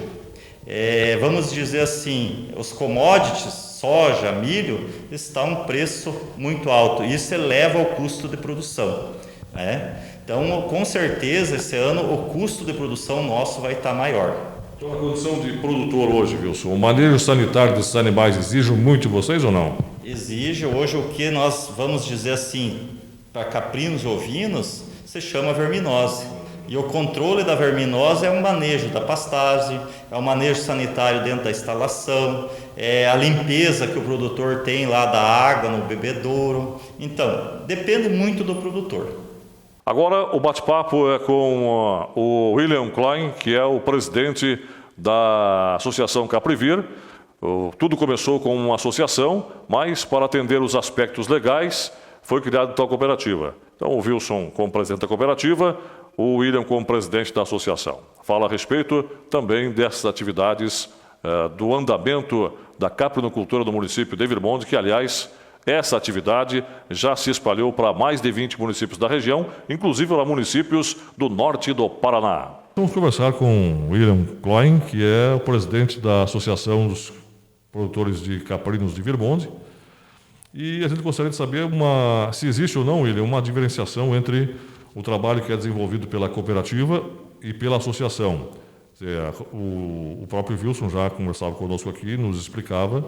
vamos dizer assim, os commodities, soja, milho, está um preço muito alto. Isso eleva o custo de produção, né? Então, com certeza, esse ano o custo de produção nosso vai estar maior. Então, a condição de produtor hoje, Wilson, o manejo sanitário desses animais exige muito de vocês ou não? Exige. Hoje o que nós vamos dizer assim, para caprinos e ovinos, se chama verminose. E o controle da verminose é o manejo da pastagem, é o manejo sanitário dentro da instalação, é a limpeza que o produtor tem lá da água no bebedouro. Então, depende muito do produtor. Agora o bate-papo é com o William Klein, que é o presidente da Associação Caprivir. Tudo começou com uma associação, mas para atender os aspectos legais, foi criada tal cooperativa. Então, o Wilson como presidente da cooperativa, o William como presidente da associação. Fala a respeito também dessas atividades do andamento da caprinocultura do município de Virmonte, que, aliás, essa atividade já se espalhou para mais de 20 municípios da região, inclusive para municípios do norte do Paraná. Vamos conversar com William Klein, que é o presidente da Associação dos Produtores de Caprinos de Virmonte. E a gente gostaria de saber se existe ou não, William, uma diferenciação entre o trabalho que é desenvolvido pela cooperativa e pela associação. O próprio Wilson já conversava conosco aqui, nos explicava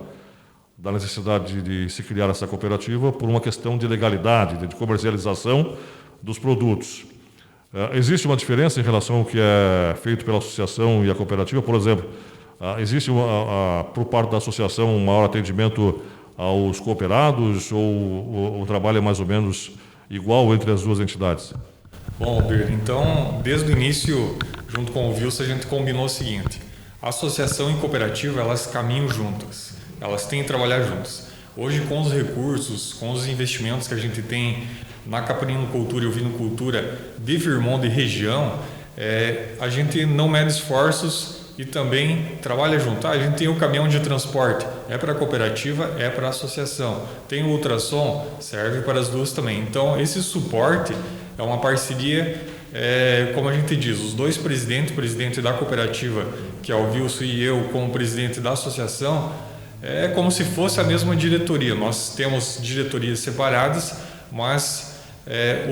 da necessidade de se criar essa cooperativa por uma questão de legalidade, de comercialização dos produtos. Existe uma diferença em relação ao que é feito pela associação e a cooperativa? Por exemplo, existe, por parte da associação, um maior atendimento aos cooperados ou o trabalho é mais ou menos igual entre as duas entidades? Bom, Alberto, então, desde o início, junto com o Wilson, a gente combinou o seguinte: a associação e cooperativa, elas caminham juntas, elas têm que trabalhar juntas. Hoje, com os recursos, com os investimentos que a gente tem na caprinocultura e ovinocultura de Virmonte e região, a gente não mede esforços e também trabalha junto. A gente tem o caminhão de transporte, é para a cooperativa, é para a associação. Tem o ultrassom, serve para as duas também. Então, esse suporte é uma parceria, como a gente diz, os dois presidentes, o presidente da cooperativa, que é o Wilson, e eu como presidente da associação, é como se fosse a mesma diretoria. Nós temos diretorias separadas, mas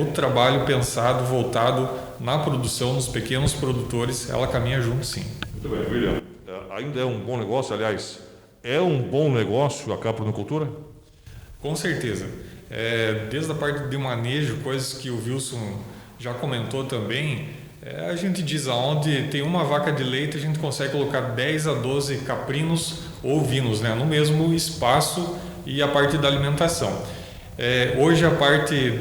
o trabalho pensado, voltado na produção, nos pequenos produtores, ela caminha junto, sim. Muito bem, William. Ainda é um bom negócio, aliás, é um bom negócio a caprinocultura? Com certeza. Desde a parte de manejo, coisas que o Wilson já comentou também, a gente diz aonde tem uma vaca de leite, a gente consegue colocar 10 a 12 caprinos ou ovinos, né, no mesmo espaço, e a parte da alimentação. Hoje a parte,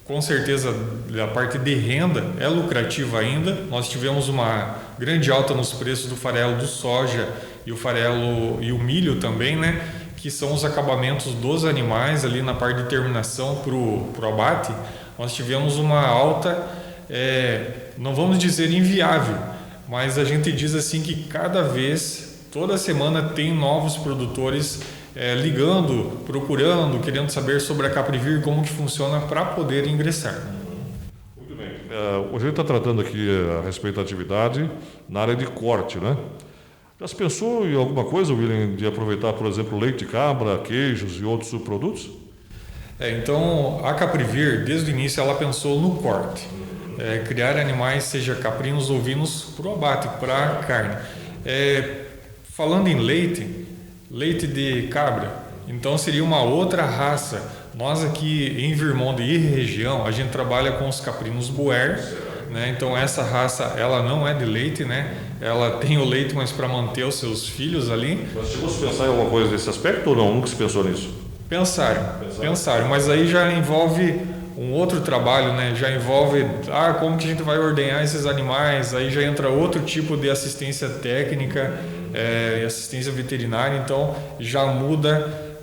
com certeza, a parte de renda é lucrativa ainda. Nós tivemos uma grande alta nos preços do farelo do soja e o farelo e o milho também, né, que são os acabamentos dos animais ali na parte de terminação para o abate. Nós tivemos uma alta, não vamos dizer inviável, mas a gente diz assim que cada vez, toda semana tem novos produtores ligando, procurando, querendo saber sobre a Caprivir, como que funciona para poder ingressar. Muito bem. A gente está tratando aqui a respeito da atividade na área de corte, né? Já se pensou em alguma coisa, William, de aproveitar, por exemplo, leite de cabra, queijos e outros subprodutos? Então, a Caprivir, desde o início, ela pensou no corte. Criar animais, seja caprinos ou ovinos, para o abate, para a carne. Falando em leite de cabra, então seria uma outra raça. Nós aqui em Virmonte e região, a gente trabalha com os caprinos Boer, né? Então essa raça, ela não é de leite, né? Ela tem o leite, mas para manter os seus filhos ali. Mas chegou a pensar em alguma coisa desse aspecto ou não? Nunca se pensou nisso? Pensaram, mas aí já envolve um outro trabalho, né? Já envolve como que a gente vai ordenhar esses animais, aí já entra outro tipo de assistência técnica, assistência veterinária, então já muda,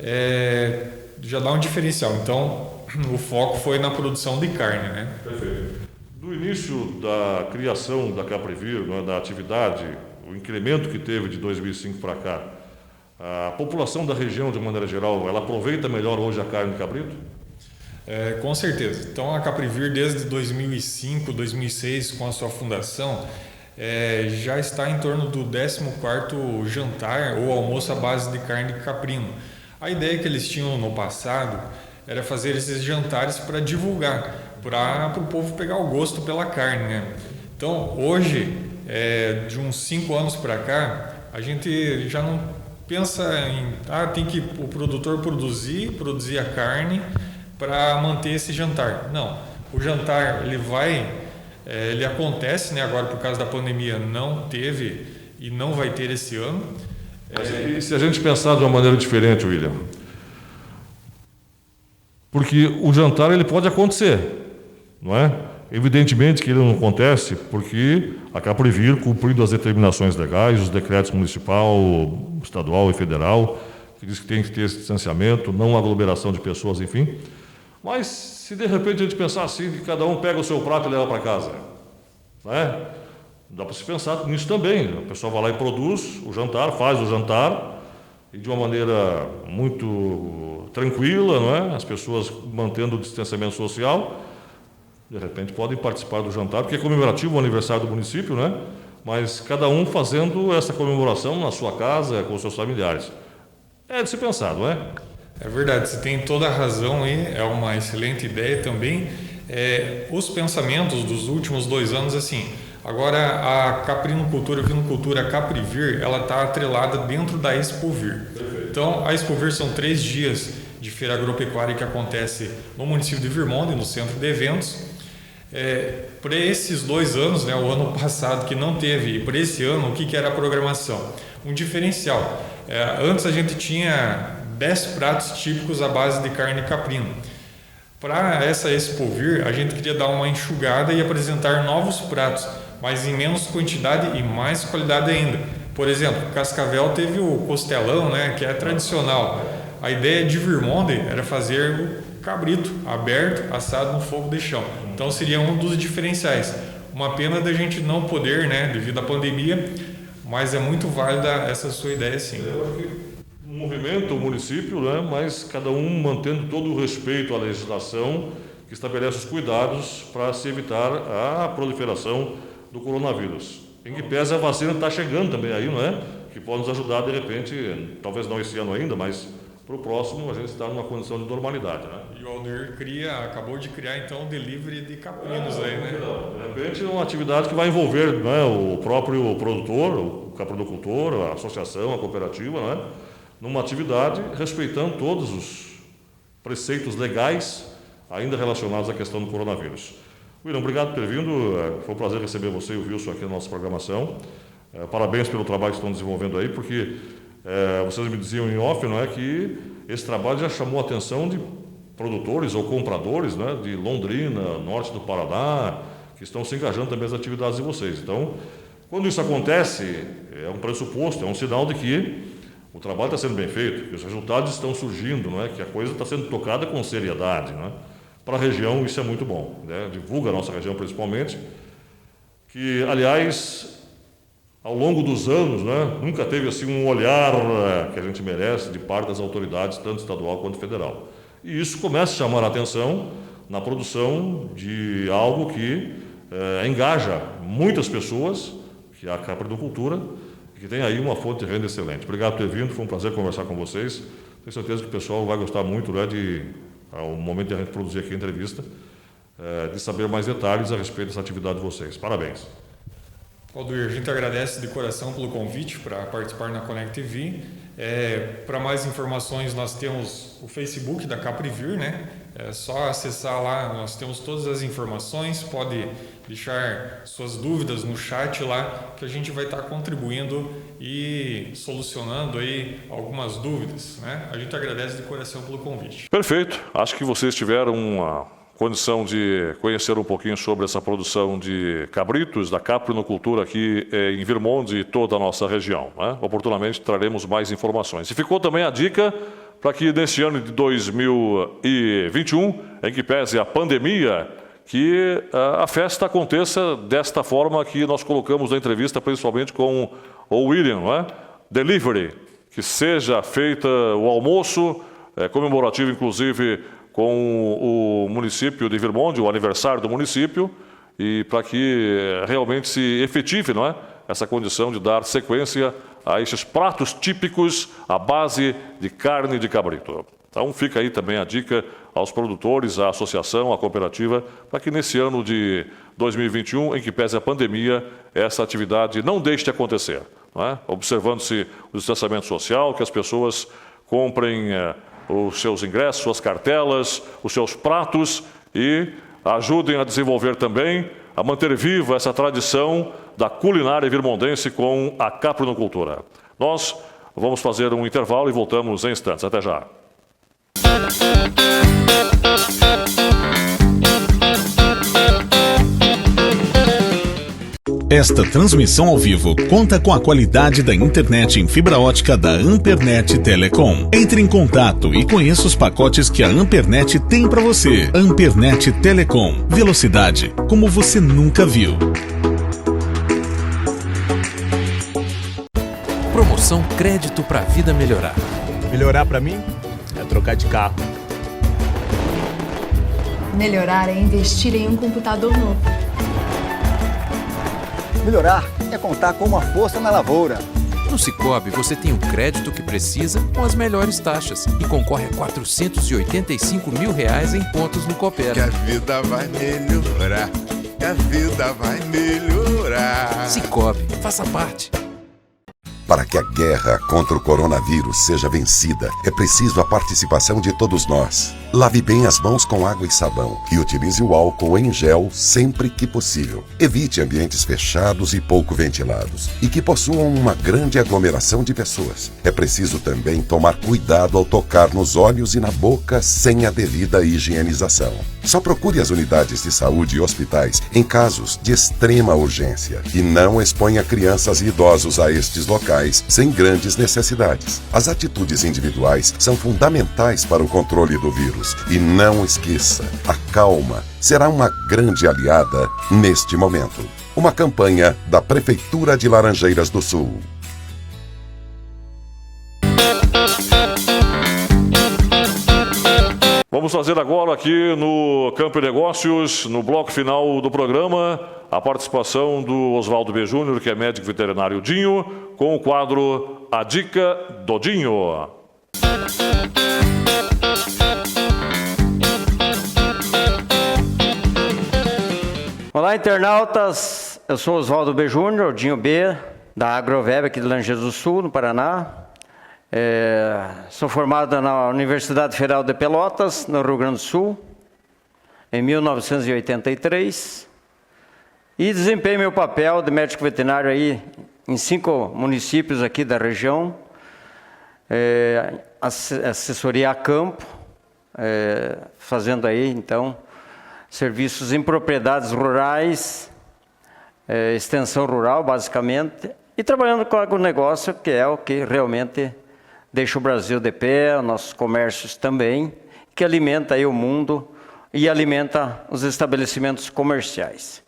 já dá um diferencial. Então o foco foi na produção de carne, né? Perfeito. Do início da criação da Caprivir, né, da atividade, o incremento que teve de 2005 para cá, a população da região, de maneira geral, ela aproveita melhor hoje a carne de cabrito? Com certeza. Então a Caprivir, desde 2005, 2006, com a sua fundação, já está em torno do 14º jantar ou almoço à base de carne de caprino. A ideia que eles tinham no passado era fazer esses jantares para divulgar, para o povo pegar o gosto pela carne, né? Então hoje, de uns 5 anos para cá, a gente já não pensa em tem que o produtor produzir a carne para manter esse jantar. Não, o jantar ele acontece, né? Agora por causa da pandemia não teve e não vai ter esse ano. E se a gente pensar de uma maneira diferente, William? Porque o jantar ele pode acontecer, não é? Evidentemente que ele não acontece porque a Caprivir, cumprindo as determinações legais, os decretos municipal, estadual e federal, que diz que tem que ter esse distanciamento, não aglomeração de pessoas, enfim. Mas se de repente a gente pensar assim, que cada um pega o seu prato e leva para casa, né? Dá para se pensar nisso também. O pessoal vai lá e produz o jantar, faz o jantar, e de uma maneira muito tranquila, não é? As pessoas mantendo o distanciamento social, de repente podem participar do jantar, porque é comemorativo o aniversário do município, né? Mas cada um fazendo essa comemoração na sua casa, com os seus familiares. É de se pensar, não é? É verdade, você tem toda a razão aí, é uma excelente ideia também. Os pensamentos dos últimos 2 anos, assim, agora a caprinocultura, a vinocultura Caprivir, ela está atrelada dentro da Expovir. Então, a Expovir são 3 dias de feira agropecuária que acontece no município de Virmonte, no centro de eventos. Para esses 2 anos, né, o ano passado que não teve, e para esse ano, o que era a programação? Um diferencial. Antes a gente tinha 10 pratos típicos à base de carne caprina. Para essa Expovir, a gente queria dar uma enxugada e apresentar novos pratos, mas em menos quantidade e mais qualidade ainda. Por exemplo, Cascavel teve o costelão, né, que é tradicional. A ideia de Virmonte era fazer o cabrito aberto, assado no fogo de chão. Então seria um dos diferenciais. Uma pena da gente não poder, né, devido à pandemia, mas é muito válida essa sua ideia, sim. Movimenta o município, né, mas cada um mantendo todo o respeito à legislação que estabelece os cuidados para se evitar a proliferação do coronavírus. Em que pese a vacina está chegando também aí, não é? Que pode nos ajudar de repente, talvez não esse ano ainda, mas para o próximo a gente está numa condição de normalidade, né? E o Aldir acabou de criar então o delivery de caprinos aí, né? De repente é uma atividade que vai envolver, né, o próprio produtor, o caprinocultor, a associação, a cooperativa, não é? Numa atividade respeitando todos os preceitos legais ainda relacionados à questão do coronavírus. William, obrigado por ter vindo. Foi um prazer receber você e o Wilson aqui na nossa programação. Parabéns pelo trabalho que estão desenvolvendo aí, porque vocês me diziam em off, não é, que esse trabalho já chamou a atenção de produtores ou compradores, né, de Londrina, norte do Paraná, que estão se engajando também nas atividades de vocês. Então, quando isso acontece, é um pressuposto, é um sinal de que o trabalho está sendo bem feito, que os resultados estão surgindo, não é? Que a coisa está sendo tocada com seriedade, não é? Para a região isso é muito bom, né? Divulga a nossa região principalmente, que, aliás, ao longo dos anos, né, nunca teve assim um olhar que a gente merece de parte das autoridades, tanto estadual quanto federal. E isso começa a chamar a atenção na produção de algo que engaja muitas pessoas, que é a caprinocultura, que tem aí uma fonte de renda excelente. Obrigado por ter vindo, foi um prazer conversar com vocês. Tenho certeza que o pessoal vai gostar muito, né, ao momento de a gente produzir aqui a entrevista, de saber mais detalhes a respeito dessa atividade de vocês. Parabéns. Aldir, a gente agradece de coração pelo convite para participar na Connect TV. Para mais informações, nós temos o Facebook da Caprivir, né? É só acessar lá, nós temos todas as informações, pode deixar suas dúvidas no chat lá, que a gente vai estar contribuindo e solucionando aí algumas dúvidas, né? A gente agradece de coração pelo convite. Perfeito. Acho que vocês tiveram uma condição de conhecer um pouquinho sobre essa produção de cabritos da caprinocultura aqui em Virmonte e toda a nossa região, né? Oportunamente traremos mais informações. E ficou também a dica para que neste ano de 2021, em que pese a pandemia, que a festa aconteça desta forma que nós colocamos na entrevista, principalmente com o William, não é? Delivery, que seja feita o almoço, comemorativo inclusive com o município de Virmonte, o aniversário do município, e para que realmente se efetive, não é, essa condição de dar sequência a esses pratos típicos à base de carne de cabrito. Então fica aí também a dica aos produtores, à associação, à cooperativa, para que nesse ano de 2021, em que pese a pandemia, essa atividade não deixe de acontecer, não é? Observando-se o distanciamento social, que as pessoas comprem os seus ingressos, suas cartelas, os seus pratos e ajudem a desenvolver também, a manter viva essa tradição da culinária virmondense com a caprinocultura. Nós vamos fazer um intervalo e voltamos em instantes. Até já. Esta transmissão ao vivo conta com a qualidade da internet em fibra ótica da Ampernet Telecom. Entre em contato e conheça os pacotes que a Ampernet tem para você. Ampernet Telecom. Velocidade como você nunca viu. Promoção Crédito pra Vida Melhorar. Melhorar para mim é trocar de carro. Melhorar é investir em um computador novo. Melhorar é contar com uma força na lavoura. No Cicobi, você tem o crédito que precisa com as melhores taxas e concorre a R$485 mil em pontos no Coopera. Que a vida vai melhorar, que a vida vai melhorar. Cicobi, faça parte. Para que a guerra contra o coronavírus seja vencida, é preciso a participação de todos nós. Lave bem as mãos com água e sabão e utilize o álcool em gel sempre que possível. Evite ambientes fechados e pouco ventilados e que possuam uma grande aglomeração de pessoas. É preciso também tomar cuidado ao tocar nos olhos e na boca sem a devida higienização. Só procure as unidades de saúde e hospitais em casos de extrema urgência e não exponha crianças e idosos a estes locais sem grandes necessidades. As atitudes individuais são fundamentais para o controle do vírus. E não esqueça, a calma será uma grande aliada neste momento. Uma campanha da Prefeitura de Laranjeiras do Sul. Vamos fazer agora aqui no Campo e Negócios, no bloco final do programa, a participação do Oswaldo B. Júnior, que é médico veterinário Dinho, com o quadro A Dica do Dinho. Olá, internautas. Eu sou Oswaldo B. Júnior, Dinho B, da Agroveb aqui de Laranjeiras do Sul, no Paraná. Sou formado na Universidade Federal de Pelotas, no Rio Grande do Sul, em 1983. E desempenho meu papel de médico veterinário aí em 5 municípios aqui da região. Assessoria a campo, fazendo aí, então, serviços em propriedades rurais, extensão rural, basicamente, e trabalhando com agronegócio, que é o que realmente deixa o Brasil de pé, os nossos comércios também, que alimenta aí o mundo e alimenta os estabelecimentos comerciais.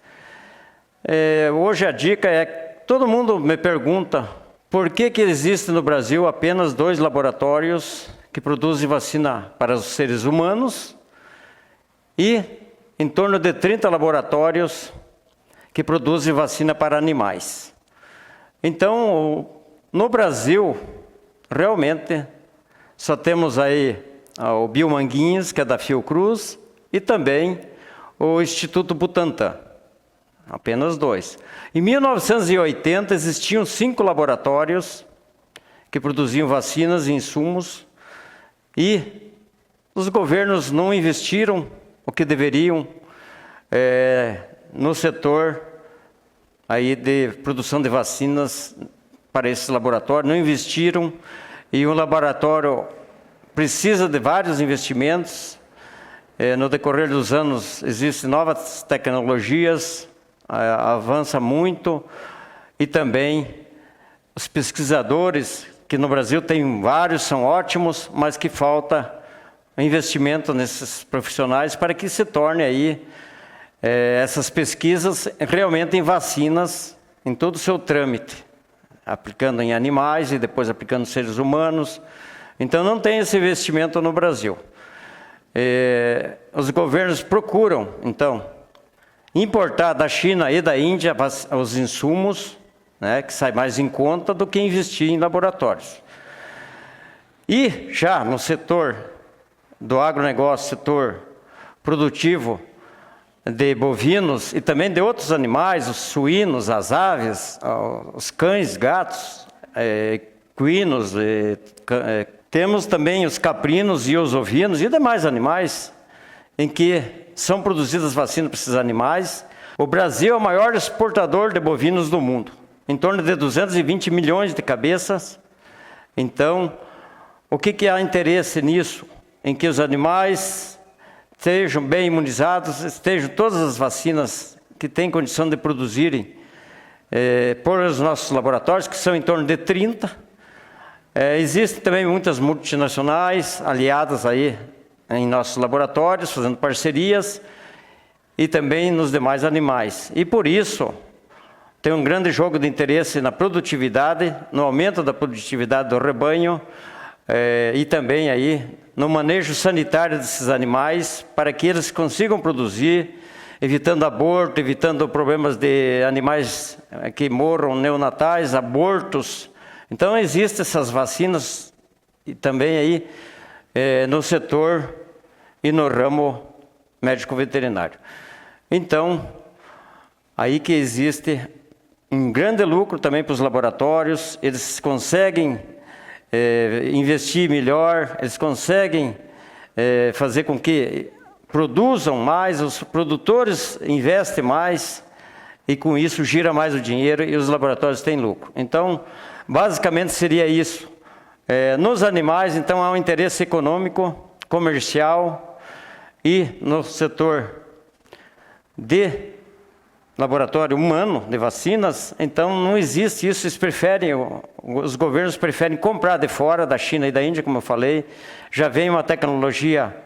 Hoje a dica é, todo mundo me pergunta por que existe no Brasil apenas 2 laboratórios que produzem vacina para os seres humanos e em torno de 30 laboratórios que produzem vacina para animais. Então, no Brasil, realmente, só temos aí o Biomanguinhos, que é da Fiocruz, e também o Instituto Butantan. Apenas 2. Em 1980, existiam 5 laboratórios que produziam vacinas e insumos, e os governos não investiram o que deveriam no setor aí de produção de vacinas para esses laboratórios, não investiram, e o laboratório precisa de vários investimentos. No decorrer dos anos existem novas tecnologias, avança muito, e também os pesquisadores, que no Brasil tem vários, são ótimos, mas que falta investimento nesses profissionais para que se torne aí essas pesquisas realmente em vacinas, em todo o seu trâmite, aplicando em animais e depois aplicando em seres humanos. Então não tem esse investimento no Brasil. Os governos procuram, então, importar da China e da Índia os insumos, né, que sai mais em conta do que investir em laboratórios. E já no setor do agronegócio, setor produtivo de bovinos e também de outros animais, os suínos, as aves, os cães, gatos, equinos, temos também os caprinos e os ovinos e demais animais em que são produzidas vacinas para esses animais. O Brasil é o maior exportador de bovinos do mundo, em torno de 220 milhões de cabeças. Então, o que há interesse nisso? Em que os animais estejam bem imunizados, estejam todas as vacinas que têm condição de produzirem por os nossos laboratórios, que são em torno de 30. Existem também muitas multinacionais aliadas aí em nossos laboratórios, fazendo parcerias, e também nos demais animais. E por isso, tem um grande jogo de interesse na produtividade, no aumento da produtividade do rebanho, e também aí no manejo sanitário desses animais, para que eles consigam produzir, evitando aborto, evitando problemas de animais que morram neonatais, abortos. Então existem essas vacinas e também aí no setor e no ramo médico-veterinário. Então, aí que existe um grande lucro também para os laboratórios, eles conseguem investir melhor, eles conseguem fazer com que produzam mais, os produtores investem mais, e com isso gira mais o dinheiro e os laboratórios têm lucro. Então, basicamente seria isso. Nos animais, então, há um interesse econômico, comercial, e no setor de laboratório humano, de vacinas, então não existe isso, eles preferem, os governos preferem comprar de fora, da China e da Índia, como eu falei, já vem uma tecnologia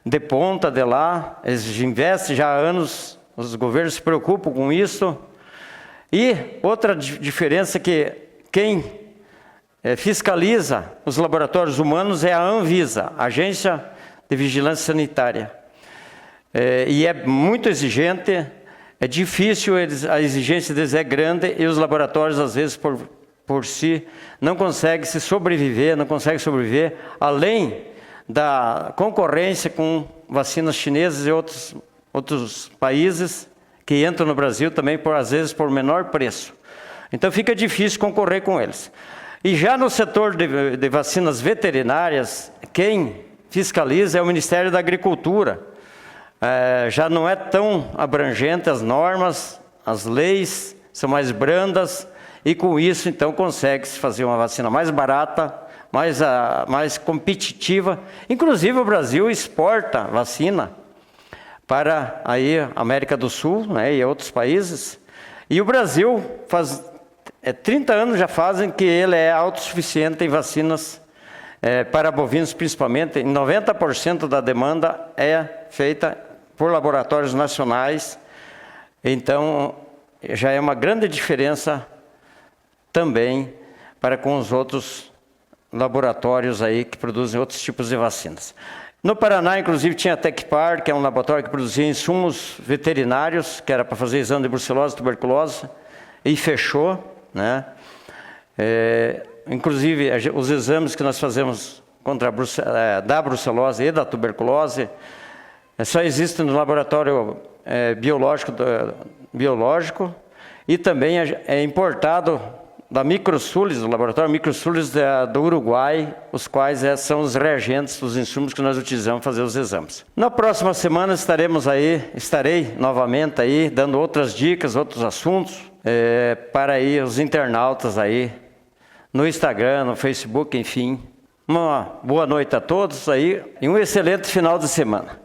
de ponta de lá, eles investem já há anos, os governos se preocupam com isso. E outra diferença é que quem fiscaliza os laboratórios humanos é a Anvisa, Agência de Vigilância Sanitária. E é muito exigente, é difícil, a exigência deles é grande, e os laboratórios, às vezes, por si, não conseguem sobreviver, além da concorrência com vacinas chinesas e outros países que entram no Brasil também, às vezes, por menor preço. Então fica difícil concorrer com eles. E já no setor de vacinas veterinárias, quem fiscaliza é o Ministério da Agricultura. Já não é tão abrangente as normas, as leis são mais brandas, e com isso, então, consegue-se fazer uma vacina mais barata, mais competitiva. Inclusive, o Brasil exporta vacina para aí a América do Sul, né, e outros países. E o Brasil faz 30 anos já fazem que ele é autossuficiente em vacinas para bovinos, principalmente. 90% da demanda é feita por laboratórios nacionais. Então, já é uma grande diferença também para com os outros laboratórios aí que produzem outros tipos de vacinas. No Paraná, inclusive, tinha a Tecpar, que é um laboratório que produzia insumos veterinários, que era para fazer exame de brucelose e tuberculose, e fechou, né? Inclusive, os exames que nós fazemos contra da brucelose e da tuberculose só existem no laboratório biológico, e também é importado da Microsulis, do laboratório Microsulis do Uruguai, os quais são os reagentes, os insumos que nós utilizamos para fazer os exames. Na próxima semana estarei novamente aí, dando outras dicas, outros assuntos, para aí os internautas aí, no Instagram, no Facebook, enfim. Uma boa noite a todos aí, e um excelente final de semana.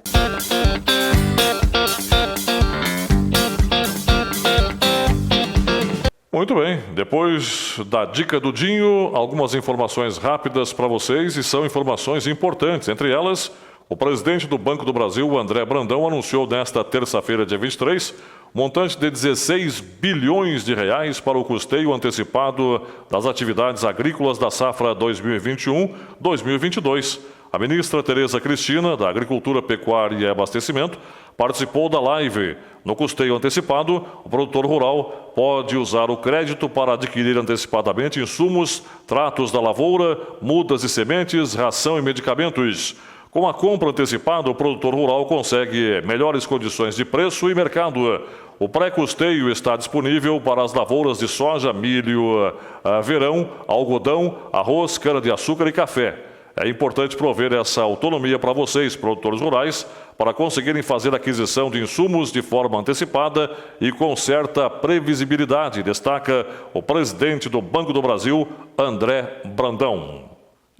Muito bem, depois da dica do Dinho, algumas informações rápidas para vocês, e são informações importantes. Entre elas, o presidente do Banco do Brasil, André Brandão, anunciou nesta terça-feira, dia 23, montante de 16 bilhões de reais para o custeio antecipado das atividades agrícolas da safra 2021-2022. A ministra Tereza Cristina, da Agricultura, Pecuária e Abastecimento, participou da live. No custeio antecipado, o produtor rural pode usar o crédito para adquirir antecipadamente insumos, tratos da lavoura, mudas e sementes, ração e medicamentos. Com a compra antecipada, o produtor rural consegue melhores condições de preço e mercado. O pré-custeio está disponível para as lavouras de soja, milho, verão, algodão, arroz, cana-de-açúcar e café. É importante prover essa autonomia para vocês, produtores rurais, para conseguirem fazer aquisição de insumos de forma antecipada e com certa previsibilidade, destaca o presidente do Banco do Brasil, André Brandão.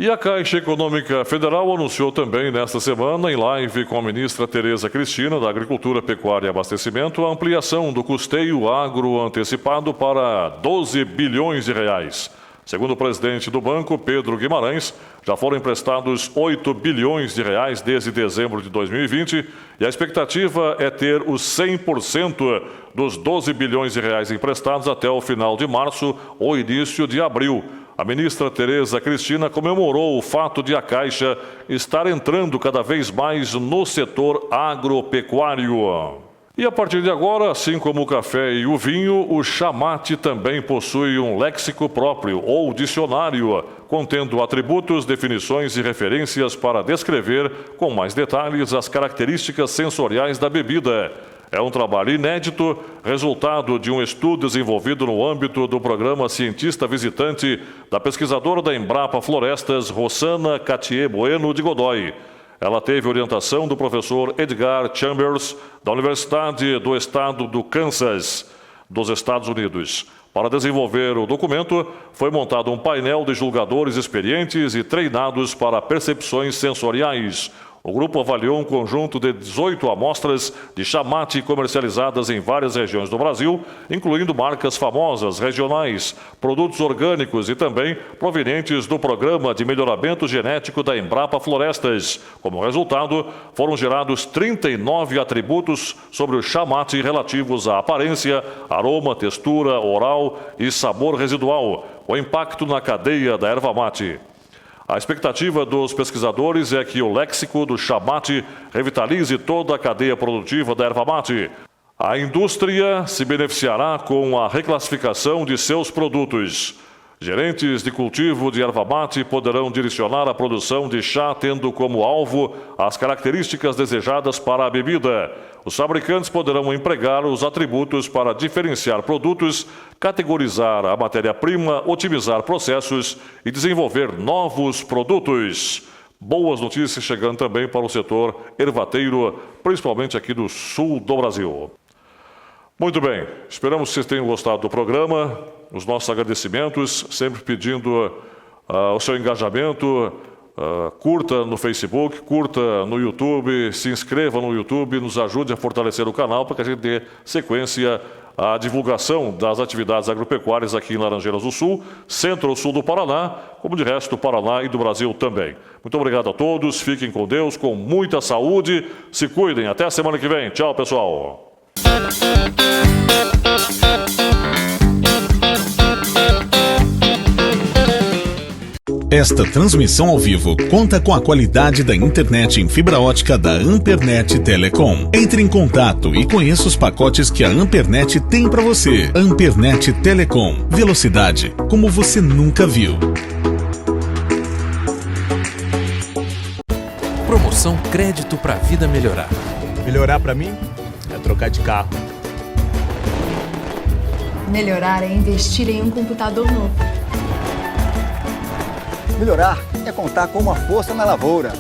E a Caixa Econômica Federal anunciou também nesta semana, em live com a ministra Tereza Cristina, da Agricultura, Pecuária e Abastecimento, a ampliação do custeio agro antecipado para 12 bilhões de reais. Segundo o presidente do banco, Pedro Guimarães, já foram emprestados 8 bilhões de reais desde dezembro de 2020 e a expectativa é ter os 100% dos 12 bilhões de reais emprestados até o final de março ou início de abril. A ministra Tereza Cristina comemorou o fato de a Caixa estar entrando cada vez mais no setor agropecuário. E a partir de agora, assim como o café e o vinho, o chamate também possui um léxico próprio ou dicionário, contendo atributos, definições e referências para descrever com mais detalhes as características sensoriais da bebida. É um trabalho inédito, resultado de um estudo desenvolvido no âmbito do programa Cientista Visitante da pesquisadora da Embrapa Florestas, Rossana Catier Bueno de Godoy. Ela teve orientação do professor Edgar Chambers, da Universidade do Estado do Kansas, dos Estados Unidos. Para desenvolver o documento, foi montado um painel de julgadores experientes e treinados para percepções sensoriais. O grupo avaliou um conjunto de 18 amostras de chamate comercializadas em várias regiões do Brasil, incluindo marcas famosas, regionais, produtos orgânicos e também provenientes do Programa de Melhoramento Genético da Embrapa Florestas. Como resultado, foram gerados 39 atributos sobre o chamate relativos à aparência, aroma, textura, oral e sabor residual, o impacto na cadeia da erva mate. A expectativa dos pesquisadores é que o léxico do chamate revitalize toda a cadeia produtiva da erva mate. A indústria se beneficiará com a reclassificação de seus produtos. Gerentes de cultivo de erva mate poderão direcionar a produção de chá tendo como alvo as características desejadas para a bebida. Os fabricantes poderão empregar os atributos para diferenciar produtos, categorizar a matéria-prima, otimizar processos e desenvolver novos produtos. Boas notícias chegando também para o setor ervateiro, principalmente aqui do sul do Brasil. Muito bem, esperamos que vocês tenham gostado do programa. Os nossos agradecimentos, sempre pedindo o seu engajamento. Curta no Facebook, curta no YouTube, se inscreva no YouTube, nos ajude a fortalecer o canal para que a gente dê sequência à divulgação das atividades agropecuárias aqui em Laranjeiras do Sul, centro-sul do Paraná, como de resto do Paraná e do Brasil também. Muito obrigado a todos, fiquem com Deus, com muita saúde, se cuidem, até a semana que vem. Tchau, pessoal. Esta transmissão ao vivo conta com a qualidade da internet em fibra ótica da Ampernet Telecom. Entre em contato e conheça os pacotes que a Ampernet tem para você. Ampernet Telecom. Velocidade como você nunca viu. Promoção Crédito para a Vida Melhorar. Melhorar para mim é trocar de carro. Melhorar é investir em um computador novo. Melhorar é contar com uma força na lavoura.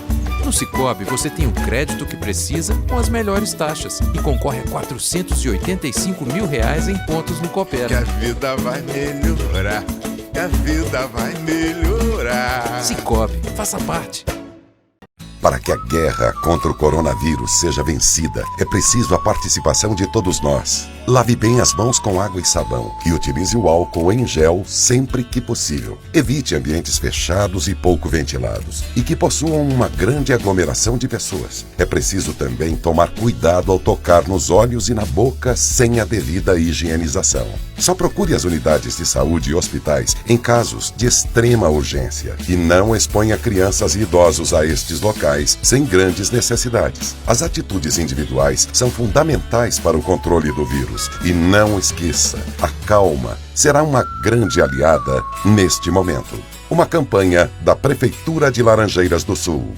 No Sicoob, você tem o crédito que precisa com as melhores taxas e concorre a R$485 mil em pontos no Coopera. Que a vida vai melhorar, que a vida vai melhorar. Sicoob, faça parte. Para que a guerra contra o coronavírus seja vencida, é preciso a participação de todos nós. Lave bem as mãos com água e sabão e utilize o álcool em gel sempre que possível. Evite ambientes fechados e pouco ventilados e que possuam uma grande aglomeração de pessoas. É preciso também tomar cuidado ao tocar nos olhos e na boca sem a devida higienização. Só procure as unidades de saúde e hospitais em casos de extrema urgência e não exponha crianças e idosos a estes locais sem grandes necessidades. As atitudes individuais são fundamentais para o controle do vírus. E não esqueça, a calma será uma grande aliada neste momento. Uma campanha da Prefeitura de Laranjeiras do Sul.